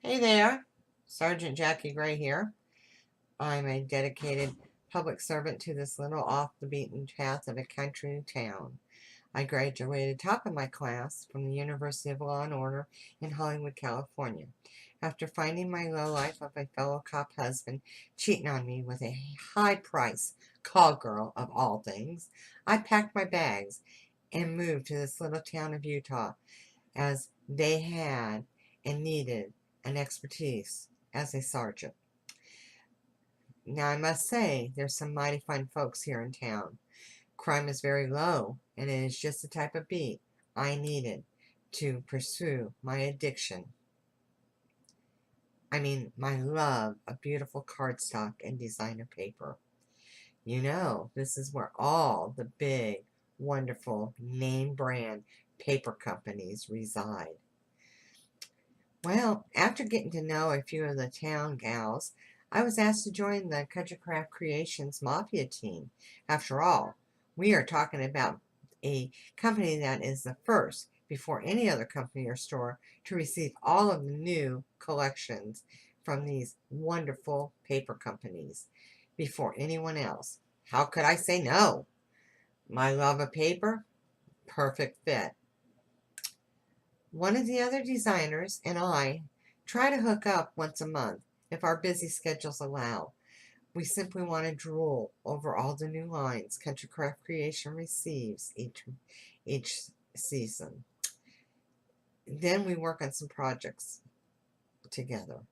Hey there, Sergeant Jackie Gray here. I'm a dedicated public servant to this little off the beaten path of a country town. I graduated top of my class from the University of Law and Order in Hollywood, California. After finding my lowlife of a fellow cop husband cheating on me with a high price call girl of all things, I packed my bags and moved to this little town of Utah as they had and needed an expertise as a sergeant. Now, I must say, there's some mighty fine folks here in town. Crime is very low, and it is just the type of beat I needed to pursue my addiction. I mean, my love of beautiful cardstock and designer paper. This is where all the big, wonderful, name brand paper companies reside. Well, after getting to know a few of the town gals, I was asked to join the Country Craft Creations Mafia team. After all, we are talking about a company that is the first, before any other company or store, to receive all of the new collections from these wonderful paper companies before anyone else. How could I say no? My love of paper, perfect fit. One of the other designers and I try to hook up once a month if our busy schedules allow. We simply want to drool over all the new lines Country Craft Creation receives each season. Then we work on some projects together.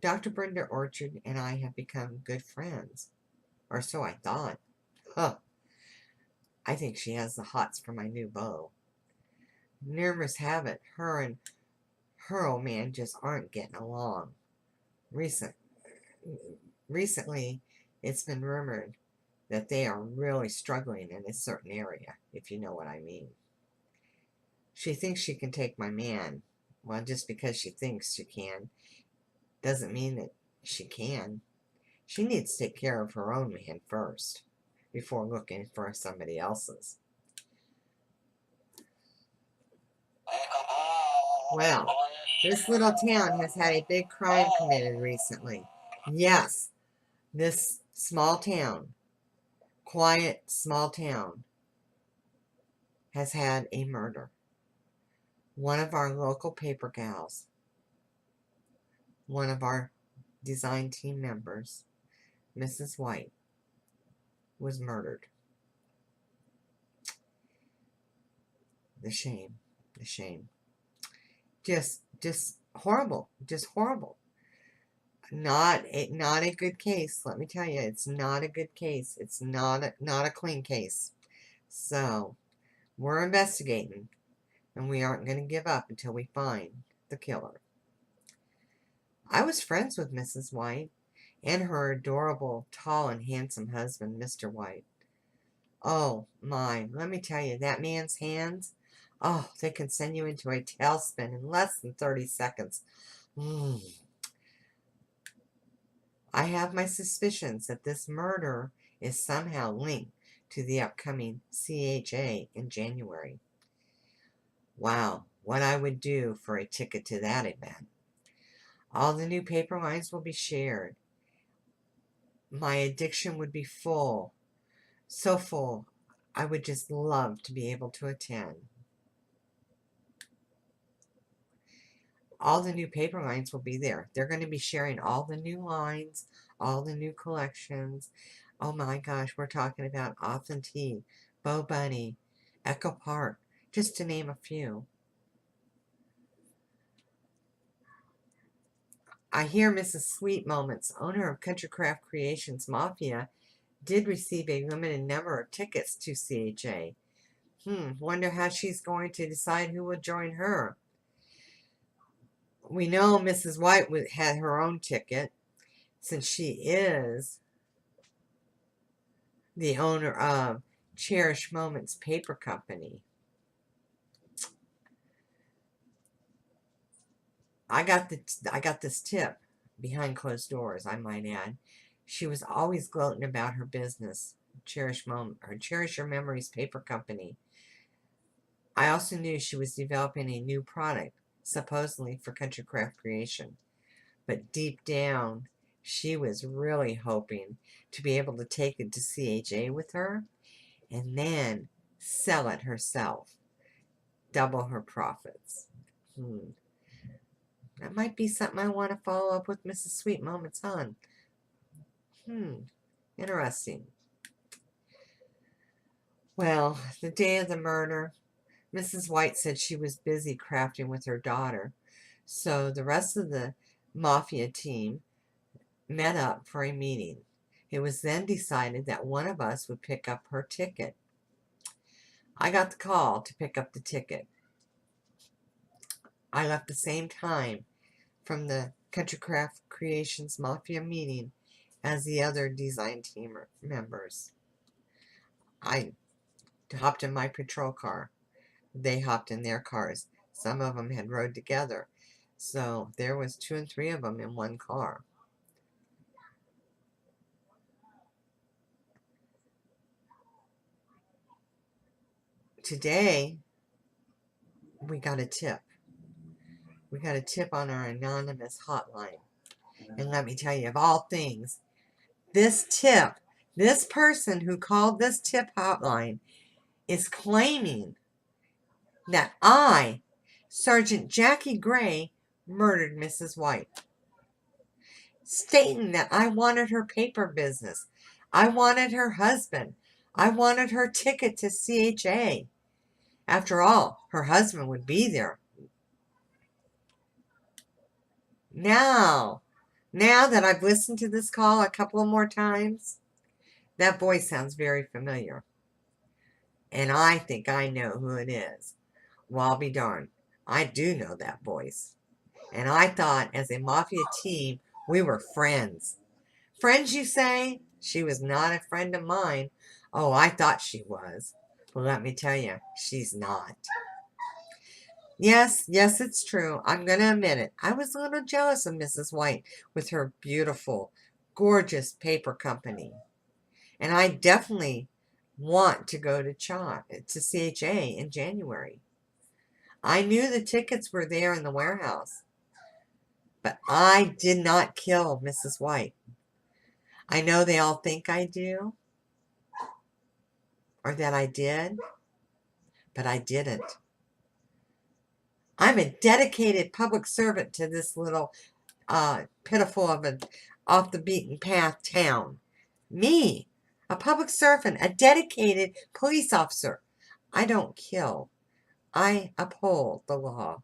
Dr. Brenda Orchard and I have become good friends, or so I thought. Huh, I think she has the hots for my new beau. Rumors have it her and her old man just aren't getting along. Recent Recently, it's been rumored that they are really struggling in a certain area, if you know what I mean. She thinks she can take my man. Well, just because she thinks she can doesn't mean that she can. She needs to take care of her own man first before looking for somebody else's. Well, this little town has had a big crime committed recently. Yes, this small town, quiet small town, has had a murder. One of our local paper gals, one of our design team members, Mrs. White, was murdered. The shame, the shame. Just horrible, just horrible. Not a good case. Let me tell you, it's not a good case. It's not a clean case. So we're investigating, and we aren't going to give up until we find the killer. I was friends with Mrs. White and her adorable, tall, and handsome husband, Mr. White. Oh, my, let me tell you, that man's hands, oh, they can send you into a tailspin in less than 30 seconds. Mm. I have my suspicions that this murder is somehow linked to the upcoming CHA in January. Wow, what I would do for a ticket to that event. All the new paper lines will be shared. My addiction would be full, so full, I would just love to be able to attend. All the new paper lines will be there. They're going to be sharing all the new lines, all the new collections. Oh my gosh, we're talking about Authentique, Bo Bunny, Echo Park, just to name a few. I hear Mrs. Sweet Moments, owner of Country Craft Creations Mafia, did receive a limited number of tickets to CHA. Wonder how she's going to decide who will join her. We know Mrs. White had her own ticket, since she is the owner of Cherish Moments Paper Company. I got this tip behind closed doors, I might add. She was always gloating about her business, Cherish Your Memories Paper Company. I also knew she was developing a new product, supposedly for Country Craft Creation. But deep down, she was really hoping to be able to take it to CHA with her and then sell it herself, double her profits. That might be something I want to follow up with Mrs. Sweet Moments on. Interesting. Well, the day of the murder, Mrs. White said she was busy crafting with her daughter, so the rest of the mafia team met up for a meeting. It was then decided that one of us would pick up her ticket. I got the call to pick up the ticket. I left the same time from the Country Craft Creations Mafia meeting as the other design team members. I hopped in my patrol car. They hopped in their cars. Some of them had rode together, so there was 2 and 3 of them in one car. Today, we got a tip. We got a tip on our anonymous hotline. And let me tell you, of all things, this person who called this tip hotline is claiming that I, Sergeant Jackie Gray, murdered Mrs. White. Stating that I wanted her paper business. I wanted her husband. I wanted her ticket to CHA. After all, her husband would be there. Now that I've listened to this call a couple more times, that voice sounds very familiar. And I think I know who it is. Well, I'll be darned. I do know that voice. And I thought, as a mafia team, we were friends. Friends, you say? She was not a friend of mine. Oh, I thought she was. But let me tell you, she's not. Yes, it's true. I'm going to admit it. I was a little jealous of Mrs. White with her beautiful, gorgeous paper company. And I definitely want to go to CHA in January. I knew the tickets were there in the warehouse. But I did not kill Mrs. White. I know they all think I do, or that I did, but I didn't. I'm a dedicated public servant to this little pitiful of an off the beaten path town. Me, a public servant, a dedicated police officer. I don't kill. I uphold the law.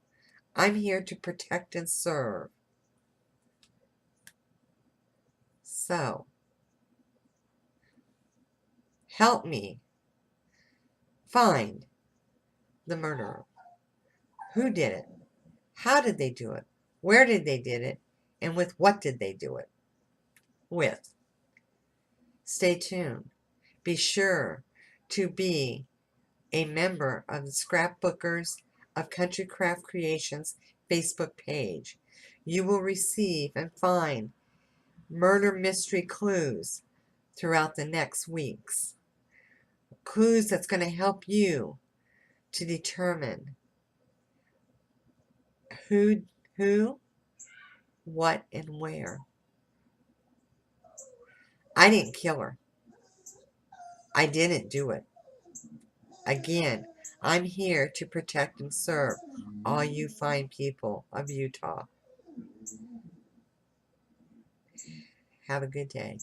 I'm here to protect and serve. So, help me find the murderer. Who did it? How did they do it? Where did they did it? And with what did they do it? With. Stay tuned. Be sure to be a member of the Scrapbookers of Country Craft Creations Facebook page. You will receive and find murder mystery clues throughout the next weeks. Clues that's going to help you to determine who, what, and where. I didn't kill her. I didn't do it. Again, I'm here to protect and serve all you fine people of Utah. Have a good day.